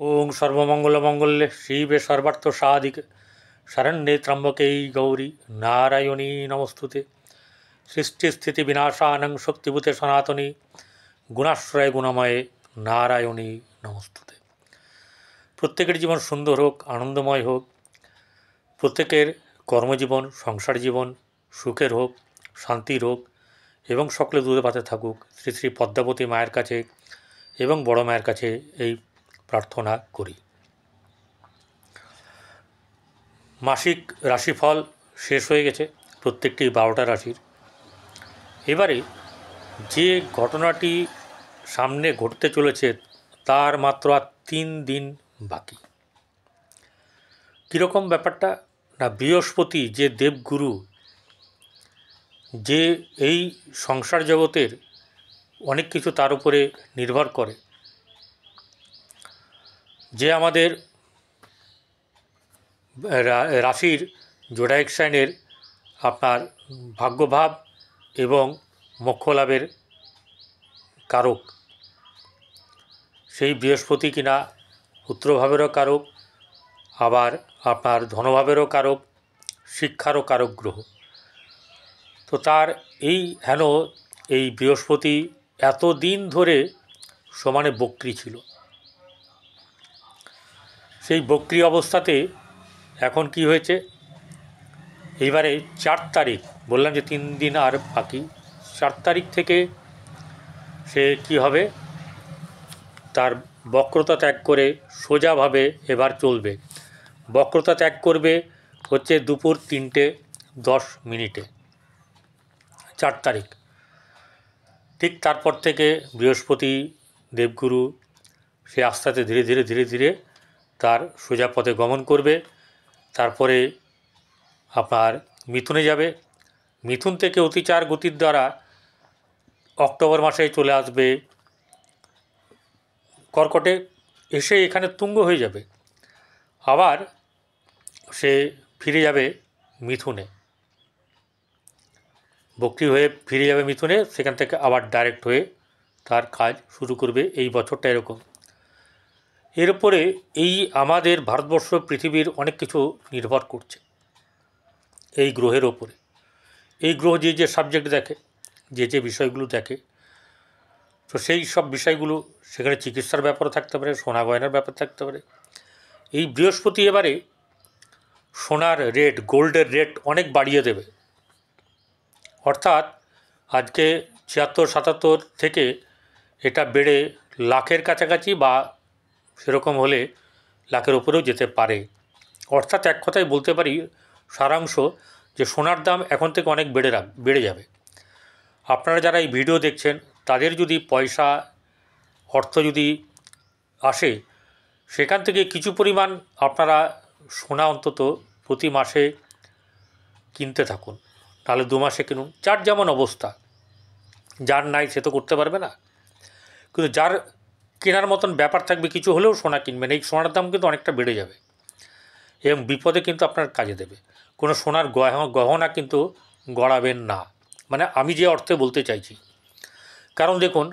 ওং সর্বমঙ্গলমঙ্গলে শিবে সর্বার্থ সাধিকে শরণ্যে ত্র্যম্বকেই গৌরী নারায়ণী নমস্তুতে। সৃষ্টিস্থিতি বিনাশানং শক্তিভূতে সনাতনী গুণাশ্রয় গুণময়ে নারায়ণী নমস্তুতে। প্রত্যেকের জীবন সুন্দর হোক, আনন্দময় হোক, প্রত্যেকের কর্মজীবন, সংসার জীবন সুখের হোক, শান্তির হোক এবং সকলে দুধে ভাতে থাকুক। শ্রী শ্রী পদ্মাবতী মায়ের কাছে এবং বড় মায়ের কাছে এই প্রার্থনা করি। মাসিক রাশিফল শেষ হয়ে গেছে প্রত্যেকটি 12টা রাশির। এবারে যে ঘটনাটি সামনে ঘটতে চলেছে তার মাত্র আর 3 দিন বাকি। কীরকম ব্যাপারটা না, বৃহস্পতি যে দেবগুরু, যে এই সংসার জগতের অনেক কিছু তার উপরে নির্ভর করে, যে আমাদের রাশির জোডাইক সাইনের আপনার ভাগ্যভাব এবং মোক্ষ লাভের কারক, সেই বৃহস্পতি কিনা পুত্রভাবেরও কারক, আবার আপনার ধনভাবেরও কারক, শিক্ষারও কারক গ্রহ। তো তার এই বৃহস্পতি এতদিন ধরে সমানে বক্রী ছিল। সেই বক্রী অবস্থাতে এখন কি হয়েছে, এইবারে 4 তারিখ, বললাম যে 3 দিন আর বাকি, 4 তারিখ থেকে সে কি হবে, তার বক্রতা ত্যাগ করে সোজাভাবে এবার চলবে। বক্রতা ত্যাগ করবে হচ্ছে দুপুর 3:10 4 তারিখ। ঠিক তারপর থেকে বৃহস্পতি দেবগুরু সে আস্তে আস্তে ধীরে ধীরে তার সোজা পথে গমন করবে। তারপরে আপনার মিথুনে যাবে, মিথুন থেকে অতিচার গতির দ্বারা অক্টোবর মাসে চলে আসবে কর্কটে, এসে এখানে তুঙ্গ হয়ে যাবে। আবার সে ফিরে যাবে মিথুনে, বক্রী হয়ে ফিরে যাবে মিথুনে, সেখান থেকে আবার ডাইরেক্ট হয়ে তার কাজ শুরু করবে। এই বছরটা এরকম। এর উপরে এই আমাদের ভারতবর্ষ, পৃথিবীর অনেক কিছু নির্ভর করছে এই গ্রহের ওপরে। এই গ্রহ যে যে সাবজেক্ট দেখে, যে বিষয়গুলো দেখে, তো সেই সব বিষয়গুলো সেখানে চিকিৎসার ব্যাপারও থাকতে পারে, সোনা গয়নার ব্যাপার থাকতে পারে। এই বৃহস্পতি এবারে সোনার রেট, গোল্ডের রেট অনেক বাড়িয়ে দেবে। অর্থাৎ আজকে 76-77 থেকে এটা বেড়ে লাখের কাছাকাছি বা সেরকম হলে লাখের ওপরেও যেতে পারে। অর্থাৎ এক কথায় বলতে পারি, সারাংশ, যে সোনার দাম এখন থেকে অনেক বেড়ে যাবে। আপনারা যারা এই ভিডিও দেখছেন তাদের যদি পয়সা, অর্থ যদি আসে, সেখান থেকে কিছু পরিমাণ আপনারা সোনা অন্তত প্রতি মাসে কিনতে থাকুন। তাহলে 2 মাসে কিনুন, যার যেমন অবস্থা। যার নাই সে তো করতে পারবে না, কিন্তু যার কেনার মতন ব্যাপার থাকবে কিছু হলেও সোনা কিনবেন। এই সোনার দাম কিন্তু অনেকটা বেড়ে যাবে এবং বিপদে কিন্তু আপনার কাজে দেবে। কোনো সোনার গহনা কিন্তু গড়াবেন না, মানে আমি যে অর্থে বলতে চাইছি। কারণ দেখুন,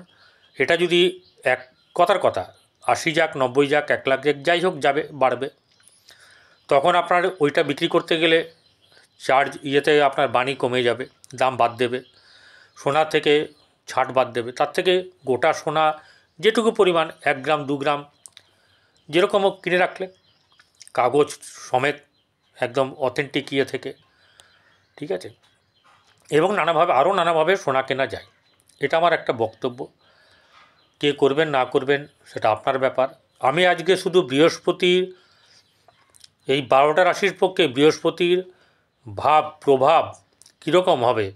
এটা যদি এক কথার কথা 80 যাক, 90 যাক, 1 লাখ যাক, যাই হোক যাবে, বাড়বে, তখন আপনার ওইটা বিক্রি করতে গেলে চার্জ আপনার বাণী কমে যাবে, দাম বাদ দেবে, সোনা থেকে ছাট বাদ দেবে। তার থেকে গোটা সোনা যেটুকু পরিমাণ, 1 গ্রাম 2 গ্রাম যেরকম কিনে রাখলে, কাগজ সমেত, একদম অথেন্টিক থেকে, ঠিক আছে। এবং আরও নানাভাবে সোনা কেনা যায়। এটা আমার একটা বক্তব্য। কে করবেন না করবেন সেটা আপনার ব্যাপার। আমি আজকে শুধু বৃহস্পতির, এই 12টা রাশির পক্ষে বৃহস্পতির প্রভাব কীরকম হবে,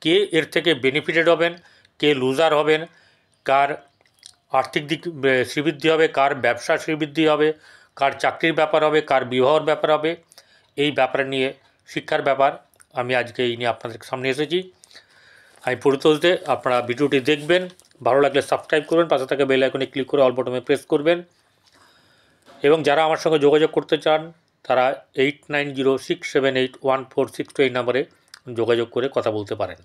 কে এর থেকে বেনিফিটেড হবেন, কে লুজার হবেন, কার আর্থিক দিক শ্রীবৃদ্ধি হবে, কার ব্যবসা শ্রীবৃদ্ধি হবে, কার চাকরির ব্যাপার হবে, কার বিবাহর ব্যাপার হবে, এই ব্যাপার নিয়ে, শিক্ষার ব্যাপার, আমি আজকে এই নিয়ে আপনাদের সামনে এসেছি। আমি পরিতোষদে, আপনারা ভিডিওটি দেখবেন, ভালো লাগলে সাবস্ক্রাইব করবেন, পাশে থাকা বেল আইকনে ক্লিক করে অল বাটনে প্রেস করবেন। এবং যারা আমার সঙ্গে যোগাযোগ করতে চান তারা 8906781462 এই নম্বরে যোগাযোগ করে কথা বলতে পারেন।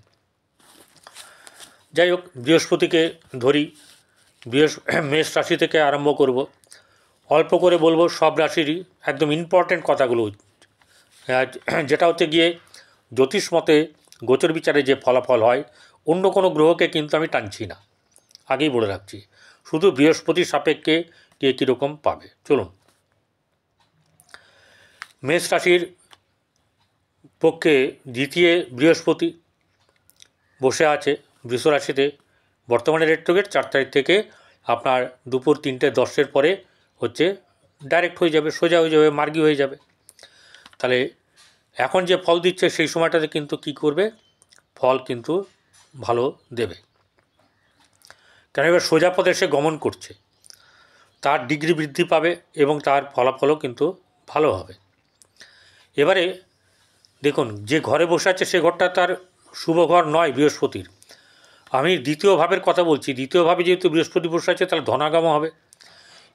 যাই হোক, বৃহস্পতিকে ধরি, মেষ রাশি থেকে আরম্ভ করব। অল্প করে বলবো সব রাশিরই একদম ইম্পর্ট্যান্ট কথাগুলো, যেটা হচ্ছে গিয়ে জ্যোতিষ মতে গোচর বিচারে যে ফলাফল হয়, অন্য কোনো গ্রহকে কিন্তু আমি টানছি না, আগেই বলে রাখছি, শুধু বৃহস্পতির সাপেক্ষে কে কীরকম পাবে। চলুন, মেষ রাশির পক্ষে দ্বিতীয় বৃহস্পতি বসে আছে বৃষ রাশিতে। বর্তমানে রেট্রোগেট 4 তারিখ থেকে আপনার দুপুর 3:10 পরে হচ্ছে ডাইরেক্ট হয়ে যাবে, সোজা হয়ে যাবে, মার্গী হয়ে যাবে। তাহলে এখন যে ফল দিচ্ছে সেই সময়টাতে কিন্তু কি করবে, ফল কিন্তু ভালো দেবে, কারণ এবার সোজা পথে সে গমন করছে, তার ডিগ্রি বৃদ্ধি পাবে এবং তার ফলাফলও কিন্তু ভালো হবে। এবারে দেখুন, যে ঘরে বসে আছে সে ঘরটা তার শুভ ঘর নয় বৃহস্পতির। আমি দ্বিতীয় ভাবের কথা বলছি। দ্বিতীয় ভাবে যেহেতু বৃহস্পতি বসে আছে, তাহলে ধনাগম হবে।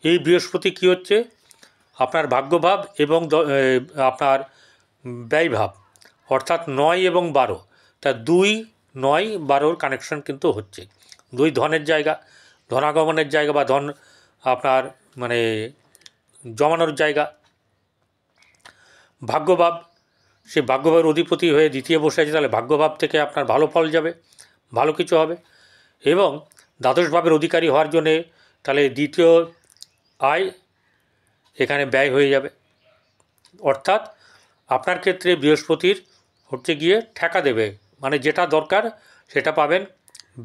এই বৃহস্পতি কী হচ্ছে, আপনার ভাগ্যভাব এবং আপনার ব্যয়ভাব, অর্থাৎ 9 এবং 12, তা 2, 9, 12 কানেকশন কিন্তু হচ্ছে। 2 ধনের জায়গা, ধনাগমনের জায়গা বা ধন আপনার মানে জমানোর জায়গা। ভাগ্যভাব, সে ভাগ্যভাবের অধিপতি হয়ে দ্বিতীয় বসে আছে, তাহলে ভাগ্যভাব থেকে আপনার ভালো ফল যাবে, ভালো কিছু হবে। এবং দ্বাদশ ভাবের অধিকারী হওয়ার জন্যে তাহলে দ্বিতীয় আয় এখানে ব্যয় হয়ে যাবে, অর্থাৎ আপনার ক্ষেত্রে বৃহস্পতির হচ্ছে গিয়ে ঠেকা দেবে, মানে যেটা দরকার সেটা পাবেন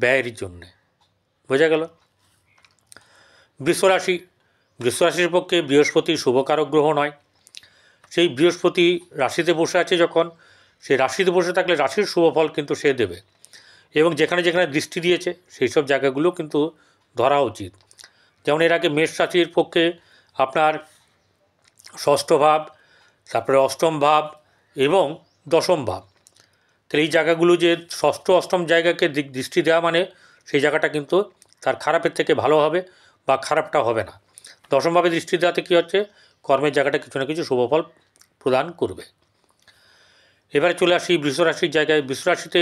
ব্যয়ের জন্যে। বোঝা গেল? বৃষরাশি, বৃষরাশির পক্ষে বৃহস্পতি শুভকারক গ্রহ নয়। সেই বৃহস্পতি রাশিতে বসে আছে যখন, সেই রাশিতে বসে থাকলে রাশির শুভ ফল কিন্তু সে দেবে, এবং যেখানে যেখানে দৃষ্টি দিয়েছে সেই সব জায়গাগুলো কিন্তু ধরা উচিত। যেমন এর আগে মেষ রাশির পক্ষে আপনার ষষ্ঠ ভাব, তারপরে অষ্টম ভাব এবং দশম ভাব, তাহলে এই জায়গাগুলো যে ষষ্ঠ অষ্টম জায়গাকে দৃষ্টি দেওয়া মানে সেই জায়গাটা কিন্তু তার খারাপের থেকে ভালো হবে বা খারাপটা হবে না। দশমভাবে দৃষ্টি দেওয়াতে কী হচ্ছে, কর্মের জায়গাটা কিছু না কিছু শুভফল প্রদান করবে। এবারে চলে আসি বৃষরাশির জায়গায়। বৃষরাশিতে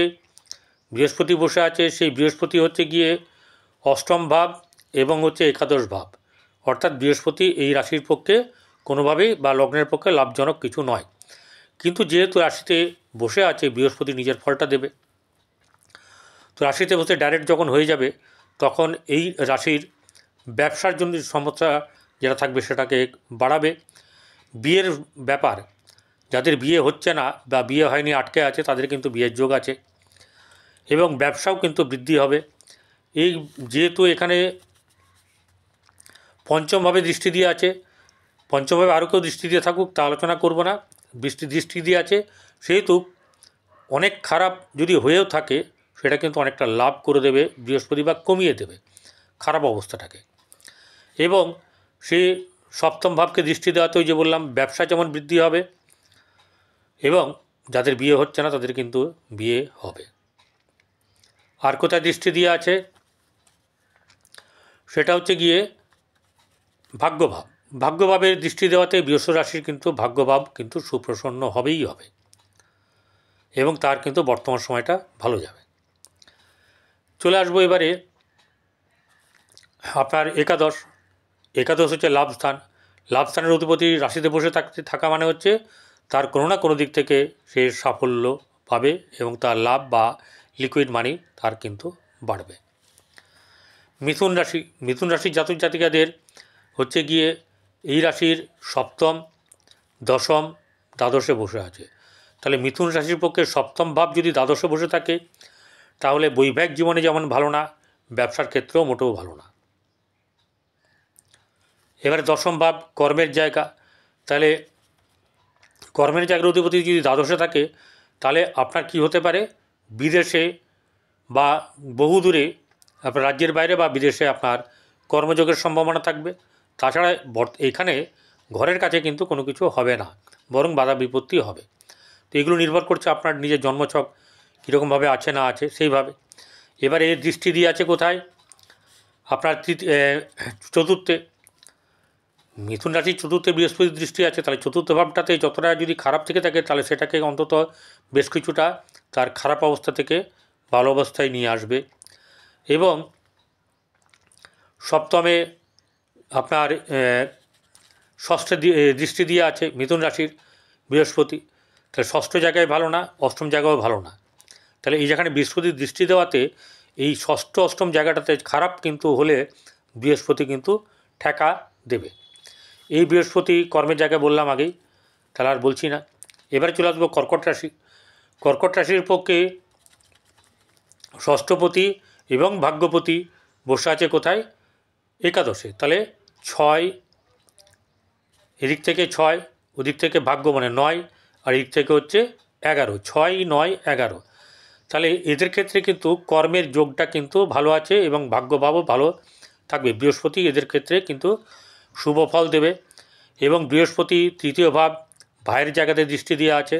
বৃহস্পতি বসে আছে, সেই বৃহস্পতি হচ্ছে গিয়ে অষ্টম ভাব এবং হচ্ছে একাদশ ভাব, অর্থাৎ বৃহস্পতি এই রাশির পক্ষে কোনোভাবেই বা লগ্নের পক্ষে লাভজনক কিছু নয়। কিন্তু যেহেতু রাশিতে বসে আছে, বৃহস্পতি নিজের ফলটা দেবে। তো রাশিতে বসে ডাইরেক্ট যখন হয়ে যাবে, তখন এই রাশির ব্যবসার জন্য সমস্যা যেটা থাকবে সেটাকে বাড়াবে। বিয়ের ব্যাপার, যাদের বিয়ে হচ্ছে না বা বিয়ে হয়নি আটকে আছে, তাদের কিন্তু বিয়ের যোগ আছে এবং ব্যবসাও কিন্তু বৃদ্ধি হবে। এই যেহেতু এখানে পঞ্চমভাবে দৃষ্টি দিয়ে আছে, পঞ্চমভাবে আরও কেউ দৃষ্টি দিয়ে থাকুক তা আলোচনা করব না, দৃষ্টি দিয়ে আছে সেহেতু অনেক খারাপ যদি হয়েও থাকে সেটা কিন্তু অনেকটা লাভ করে দেবে বৃহস্পতি, বা কমিয়ে দেবে খারাপ অবস্থাটাকে। এবং সে সপ্তম ভাবকে দৃষ্টি দেওয়াতে ওই যে বললাম, ব্যবসা যেমন বৃদ্ধি হবে এবং যাদের বিয়ে হচ্ছে না তাদের কিন্তু বিয়ে হবে। আর কোথায় দৃষ্টি দিয়ে আছে, সেটা হচ্ছে গিয়ে ভাগ্যভাব। ভাগ্যভাবের দৃষ্টি দেওয়াতে বৃষ রাশির কিন্তু ভাগ্যভাব কিন্তু সুপ্রসন্ন হবেই হবে এবং তার কিন্তু বর্তমান সময়টা ভালো যাবে। চলে আসবো এবারে আপনার একাদশ। একাদশ হচ্ছে লাভস্থান। লাভস্থানের অধিপতি রাশিতে বসে থাকা মানে হচ্ছে তার কোনো না কোনো দিক থেকে সে সাফল্য পাবে এবং তার লাভ বা লিকুইড মানি তার কিন্তু বাড়বে। মিথুন রাশি, মিথুন রাশির জাতক জাতিকাদের হচ্ছে গিয়ে এই রাশির সপ্তম, দশম, দ্বাদশে বসে আছে। তাহলে মিথুন রাশির পক্ষে সপ্তম ভাব যদি দ্বাদশে বসে থাকে, তাহলে বৈবাহিক জীবনে যেমন ভালো না, ব্যবসার ক্ষেত্রেও মোটেও ভালো না। এবারে দশম ভাব কর্মের জায়গা, তাহলে কর্মের জায়গার অধিপতি যদি দ্বাদশে থাকে, তাহলে আপনার কি হতে পারে, বিদেশে বা বহু দূরে আপনার রাজ্যের বাইরে বা বিদেশে আপনার কর্মযোগের সম্ভাবনা থাকবে। তাছাড়া এখানে ঘরের কাছে কিন্তু কোনো কিছু হবে না, বরং বাধা বিপত্তি হবে। তো এগুলো নির্ভর করছে আপনার নিজের জন্মছক কীরকমভাবে আছে না আছে সেইভাবে। এবার এর দৃষ্টি দিয়ে আছে কোথায়, আপনার চতুর্থে। মিথুন রাশির চতুর্থে বৃহস্পতির দৃষ্টি আছে, তাহলে চতুর্থ ভাবটাতে যতটা যদি খারাপ থেকে থাকে, তাহলে সেটাকে অন্তত বেশ কিছুটা তার খারাপ অবস্থা থেকে ভালো অবস্থায় নিয়ে আসবে। এবং সপ্তমে আপনার ষষ্ঠে দৃষ্টি দিয়ে আছে মিথুন রাশির বৃহস্পতি, তাহলে ষষ্ঠ জায়গায় ভালো না, অষ্টম জায়গাও ভালো না। তাহলে এই যেখানে বৃহস্পতির দৃষ্টি দেওয়াতে এই ষষ্ঠ অষ্টম জায়গাটাতে খারাপ কিন্তু হলে বৃহস্পতি কিন্তু ঠেকা দেবে। এই বৃহস্পতি কর্মের জায়গায় বললাম আগেই, তাহলে আর বলছি না। এবারে চলে আসবো কর্কট রাশি। কর্কট রাশির পক্ষে ষষ্ঠপতি এবং ভাগ্যপতি বসে আছে কোথায়? একাদশে। তাহলে 6, এদিক থেকে 6, ওদিক থেকে ভাগ্য মানে 9, আর এদিক থেকে হচ্ছে 11, 6, 9, 11। তাহলে এদের ক্ষেত্রে কিন্তু কর্মের যোগটা কিন্তু ভালো আছে এবং ভাগ্যভাবও ভালো থাকবে। বৃহস্পতি এদের ক্ষেত্রে কিন্তু শুভ ফল দেবে এবং বৃহস্পতি তৃতীয় ভাব ভাইয়ের জায়গাতে দৃষ্টি দিয়ে আছে,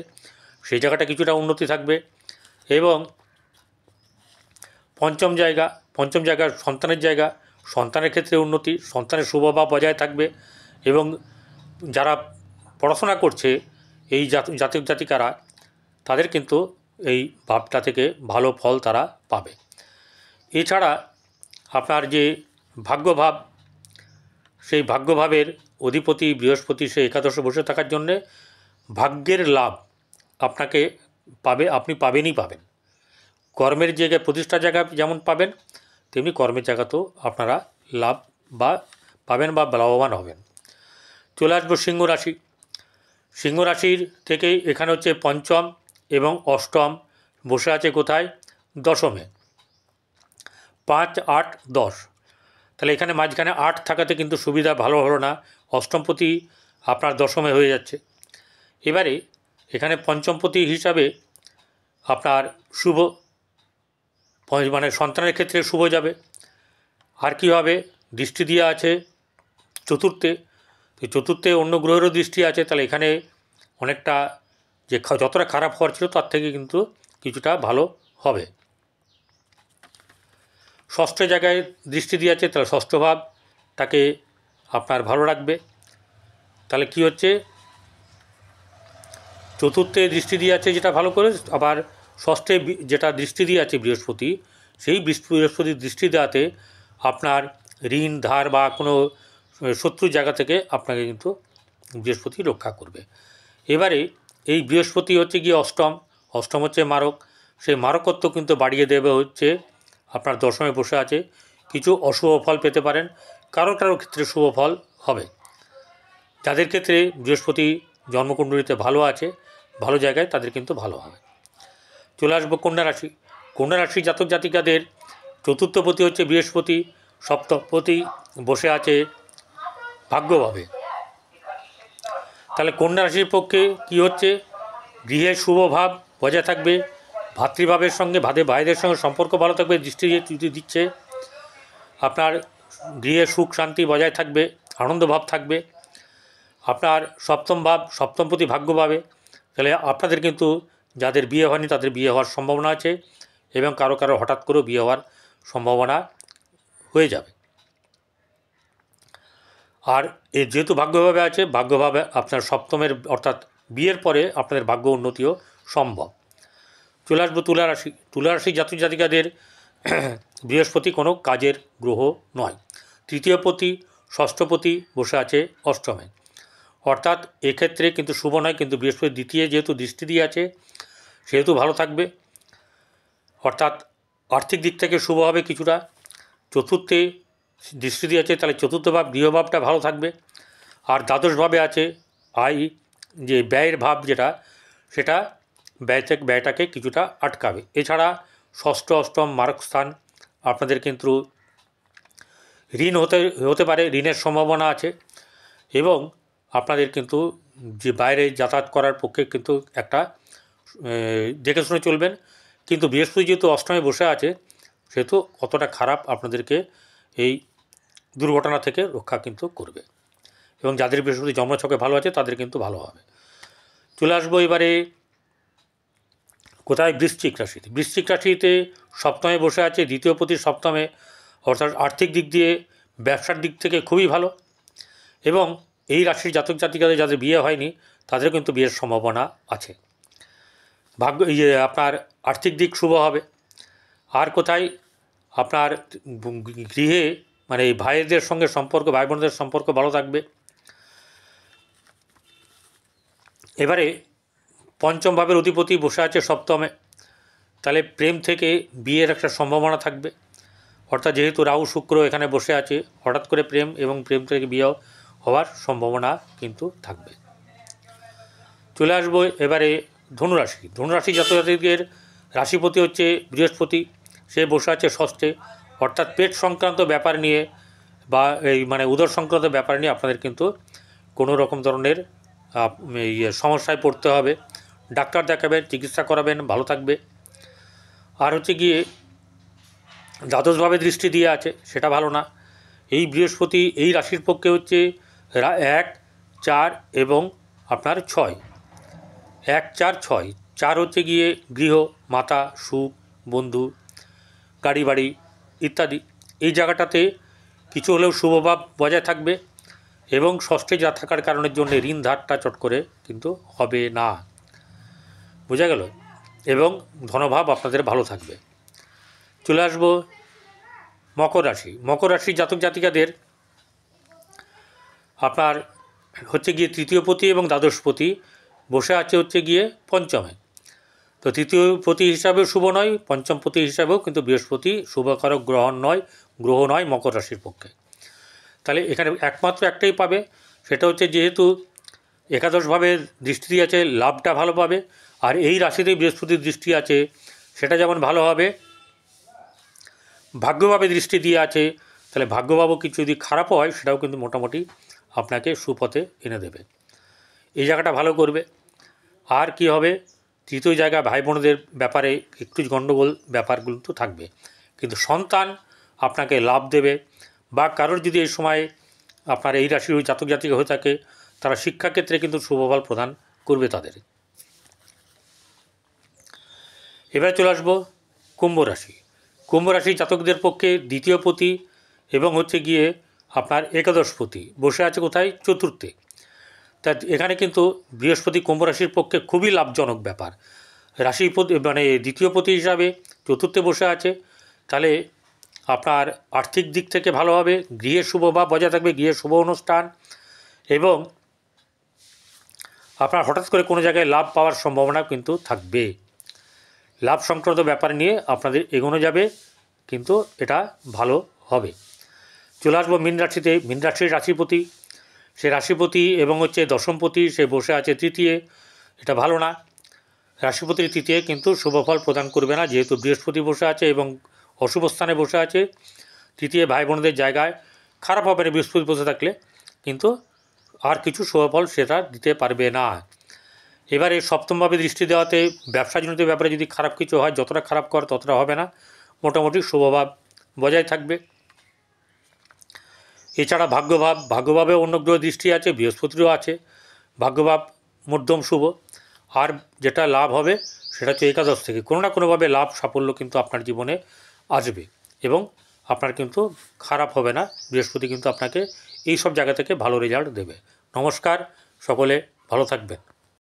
সেই জায়গাটা কিছুটা উন্নতি থাকবে। এবং পঞ্চম জায়গা সন্তানের জায়গা, সন্তানের ক্ষেত্রে উন্নতি, সন্তানের শুভভাব বজায় থাকবে এবং যারা পড়াশোনা করছে এই জাতক জাতিকারা তাদের কিন্তু এই ভাবটা থেকে ভালো ফল তারা পাবে। এছাড়া আপনার যে ভাগ্যভাব, সেই ভাগ্যভাবের অধিপতি বৃহস্পতি সে একাদশে বসে থাকার জন্যে ভাগ্যের লাভ আপনাকে আপনি পাবেনই পাবেন। কর্মের জায়গায় প্রতিষ্ঠার জায়গায় যেমন পাবেন, তেমনি কর্মের জায়গাতেও আপনারা লাভ বা পাবেন বা লাভবান হবেন। চলে আসবো সিংহ রাশি। সিংহ রাশির থেকে এখানে হচ্ছে পঞ্চম এবং অষ্টম বসে আছে কোথায়? দশমে। 5, 8, 10। তাহলে এখানে মাঝখানে 8 থাকাতে কিন্তু সুবিধা ভালো হলো না, অষ্টমপতি আপনার দশমে হয়ে যাচ্ছে। এবারে এখানে পঞ্চমপতি হিসাবে আপনার শুভ মানে সন্তানের ক্ষেত্রে শুভ যাবে। আর কী হবে? দৃষ্টি দিয়ে আছে চতুর্থে, তো চতুর্থে অন্য গ্রহেরও দৃষ্টি আছে, তাহলে এখানে অনেকটা যে যতটা খারাপ হওয়ার ছিল তার থেকে কিন্তু কিছুটা ভালো হবে। ষষ্ঠ জায়গায় দৃষ্টি দিয়ে আছে, তাহলে ষষ্ঠ ভাবটাকে আপনার ভালো রাখবে। তাহলে কি হচ্ছে? চতুর্থে দৃষ্টি দিয়ে আছে যেটা ভালো করে, আবার ষষ্ঠে যেটা দৃষ্টি দিয়ে আছে বৃহস্পতি, সেই বৃহস্পতির দৃষ্টি দেওয়াতে আপনার ঋণ ধার বা কোনো শত্রুর জায়গা থেকে আপনাকে কিন্তু বৃহস্পতি রক্ষা করবে। এবারে এই বৃহস্পতি হচ্ছে গিয়ে অষ্টম হচ্ছে মারক, সেই মারকত্ব কিন্তু বাড়িয়ে দেবে হচ্ছে আপনার দশমে বসে আছে। কিছু অশুভ ফল পেতে পারেন, কারোর ক্ষেত্রে শুভ ফল হবে। যাদের ক্ষেত্রে বৃহস্পতি জন্মকুণ্ডলিতে ভালো আছে, ভালো জায়গায়, তাদের কিন্তু ভালো হবে। চলে আসবো কন্যা রাশি। কন্যা রাশি জাতক জাতিকাদের চতুর্থপতি হচ্ছে বৃহস্পতি, সপ্তমপতি বসে আছে ভাগ্যভাবে। তাহলে কন্যা রাশির পক্ষে কি হচ্ছে? গৃহের শুভ ভাব বজায় থাকবে, ভাতৃভাবের সঙ্গে ভাইদের সঙ্গে সম্পর্ক ভালো থাকবে, দৃষ্টি দিচ্ছে। আপনার গৃহে সুখ শান্তি বজায় থাকবে, আনন্দভাব থাকবে। আপনার সপ্তমপতি ভাগ্যভাবে, তাহলে আপনাদের কিন্তু যাদের বিয়ে হয়নি তাদের বিয়ে হওয়ার সম্ভাবনা আছে এবং কারো হঠাৎ করেও বিয়ে হওয়ার সম্ভাবনা হয়ে যাবে। আর যেহেতু ভাগ্যভাবে আছে, ভাগ্যভাবে আপনার সপ্তমের অর্থাৎ বিয়ের পরে আপনাদের ভাগ্য উন্নতিও সম্ভব। চলে আসবো তুলা রাশি। তুলা রাশি জাতক জাতিকাদের বৃহস্পতি কোনো কাজের গ্রহ নয়, তৃতীয়পতি ষষ্ঠপতি বসে আছে অষ্টমে, অর্থাৎ এক্ষেত্রে কিন্তু শুভ নয়। কিন্তু বৃহস্পতি দ্বিতীয় যেহেতু দৃষ্টি দিয়ে আছে সেহেতু ভালো থাকবে, অর্থাৎ আর্থিক দিক থেকে শুভ হবে কিছুটা। চতুর্থে দৃষ্টি দিয়ে আছে, তাহলে চতুর্থ ভাব গৃহভাবটা ভালো থাকবে। আর দ্বাদশভাবে আছে যে ব্যয়ের ভাব যেটা, সেটা ব্যয়টাকে কিছুটা আটকাবে। এছাড়া ষষ্ঠ অষ্টম মারক স্থান আপনাদের কিন্তু ঋণ হতে পারে, ঋণের সম্ভাবনা আছে এবং আপনাদের কিন্তু যে বাইরে যাতায়াত করার পক্ষে কিন্তু একটা দেখে শুনে চলবেন। কিন্তু বৃহস্পতি যেহেতু অষ্টমে বসে আছে সেহেতু কতটা খারাপ আপনাদেরকে এই দুর্ঘটনা থেকে রক্ষা কিন্তু করবে এবং যাদের বৃহস্পতি জন্মছকে ভালো আছে তাদের কিন্তু ভালো হবে। চলে আসবো এবারে কোথায়? বৃশ্চিক রাশিতে। বৃশ্চিক রাশিতে সপ্তমে বসে আছে দ্বিতীয়পতি সপ্তমে, অর্থাৎ আর্থিক দিক দিয়ে ব্যবসার দিক থেকে খুবই ভালো এবং এই রাশির জাতক জাতিকাদের যাদের বিয়ে হয়নি তাদের কিন্তু বিয়ের সম্ভাবনা আছে। আপনার আর্থিক দিক শুভ হবে। আর কোথায়? আপনার গৃহে মানে এই ভাইদের সঙ্গে সম্পর্ক, ভাই বোনদের সম্পর্ক ভালো থাকবে। এবারে পঞ্চম ভাবের অধিপতি বসে আছে সপ্তমে, তাহলে প্রেম থেকে বিয়ের একটা সম্ভাবনা থাকবে। অর্থাৎ যেহেতু রাহু শুক্র এখানে বসে আছে, হঠাৎ করে প্রেম এবং প্রেম থেকে বিয়ে হওয়ার সম্ভাবনা কিন্তু থাকবে। চলে আসবো এবারে ধনুরাশি। ধনুরাশি জাতকের রাশিপতি হচ্ছে বৃহস্পতি, সে বসে আছে ষষ্ঠে। অর্থাৎ পেট সংক্রান্ত ব্যাপার নিয়ে বা এই উদর সংক্রান্ত ব্যাপার নিয়ে আপনাদের কিন্তু কোনো রকম ধরনের সমস্যায় পড়তে হবে। ডাক্তার দেখাবেন, চিকিৎসা করাবেন, ভালো থাকবে। আর হচ্ছে গিয়ে দ্বাদশভাবে দৃষ্টি দিয়ে আছে, সেটা ভালো না। এই বৃহস্পতি এই রাশির পক্ষে হচ্ছে 1, 4 এবং আপনার 6। 1, 4, 6। 4 হচ্ছে গিয়ে গৃহ, মাতা, সুখ, বন্ধু, গাড়ি বাড়ি ইত্যাদি। এই জায়গাটাতে কিছু হলেও শুভভাব বজায় থাকবে এবং ষষ্ঠে যা থাকার কারণের জন্য ঋণ ধারটা চট করে কিন্তু হবে না, বোঝা গেল। এবং ধনভাব আপনাদের ভালো থাকবে। চলে আসবো মকর রাশি। মকর রাশির জাতক জাতিকাদের আপনার হচ্ছে গিয়ে তৃতীয়পতি এবং দ্বাদশপতি বসে আছে হচ্ছে গিয়ে পঞ্চমে। তো তৃতীয়পতি হিসাবেও শুভ নয়, পঞ্চমপতি হিসাবেও কিন্তু বৃহস্পতি শুভকারক গ্রহ নয় মকর রাশির পক্ষে। তাহলে এখানে একমাত্র একটাই পাবে, সেটা হচ্ছে যেহেতু একাদশভাবে দৃষ্টি দিয়ে আছে, লাভটা ভালো পাবে। আর এই রাশিতে বৃহস্পতির দৃষ্টি আছে, সেটা যেমন ভালো হবে, ভাগ্যভাবে দৃষ্টি দিয়ে আছে, তাহলে ভাগ্যভাবও কিছু যদি খারাপ হয় সেটাও কিন্তু মোটামুটি আপনাকে সুপথে এনে দেবে। এই জায়গাটা ভালো করবে। আর কি হবে, তৃতীয় জায়গা ভাই বোনদের ব্যাপারে একটু গণ্ডগোল ব্যাপারগুলো তো থাকবে, কিন্তু সন্তান আপনাকে লাভ দেবে। বা কারোর যদি এই সময় আপনার এই রাশির জাতক জাতিকা হয়ে থাকে, তারা শিক্ষাক্ষেত্রে কিন্তু শুভফল প্রদান করবে তাদের। এবার চলে আসবো কুম্ভ রাশি। কুম্ভ রাশির জাতকদের পক্ষে দ্বিতীয়পতি এবং হচ্ছে গিয়ে আপনার একাদশপতি বসে আছে কোথায়, চতুর্থে। তা এখানে কিন্তু বৃহস্পতি কুম্ভ রাশির পক্ষে খুবই লাভজনক ব্যাপার। রাশিপতি দ্বিতীয়পতি হিসাবে চতুর্থে বসে আছে, তাহলে আপনার আর্থিক দিক থেকে ভালো হবে, গৃহের শুভভাব বজায় থাকবে, গৃহের শুভ অনুষ্ঠান, এবং আপনার হঠাৎ করে কোনো জায়গায় লাভ পাওয়ার সম্ভাবনা কিন্তু থাকবে। লাভ সংক্রান্ত ব্যাপার নিয়ে আপনাদের এগোনো যাবে, কিন্তু এটা ভালো হবে। চলে আসবো মীন রাশিতে। মীন রাশির রাশিপতি, সে রাশিপতি এবং হচ্ছে দশমপতি, সে বসে আছে তৃতীয়। এটা ভালো না, রাশিপতির তৃতীয় কিন্তু শুভফল প্রদান করবে না, যেহেতু বৃহস্পতি বসে আছে এবং অশুভ স্থানে বসে আছে। তৃতীয় ভাই বোনদের জায়গায় খারাপ হবে না বৃহস্পতি বসে থাকলে, কিন্তু আর কিছু শুভফল সেটা দিতে পারবে না। এবারে সপ্তমভাবে দৃষ্টি দেওয়াতে ব্যবসাজনিত ব্যাপারে যদি খারাপ কিছু হয়, যতটা খারাপ করে ততটা হবে না, মোটামুটি শুভভাব বজায় থাকবে। এছাড়া ভাগ্যভাবে অন্য গ্রহ দৃষ্টি আছে, বৃহস্পতিরও আছে, ভাগ্যভাব মধ্যম শুভ। আর যেটা লাভ হবে সেটা হচ্ছে একাদশ থেকে কোনো না কোনোভাবে লাভ সাফল্য কিন্তু আপনার জীবনে আসবে এবং আপনার কিন্তু খারাপ হবে না। বৃহস্পতি কিন্তু আপনাকে এই সব জায়গা থেকে ভালো রেজাল্ট দেবে। নমস্কার, সকলে ভালো থাকবেন।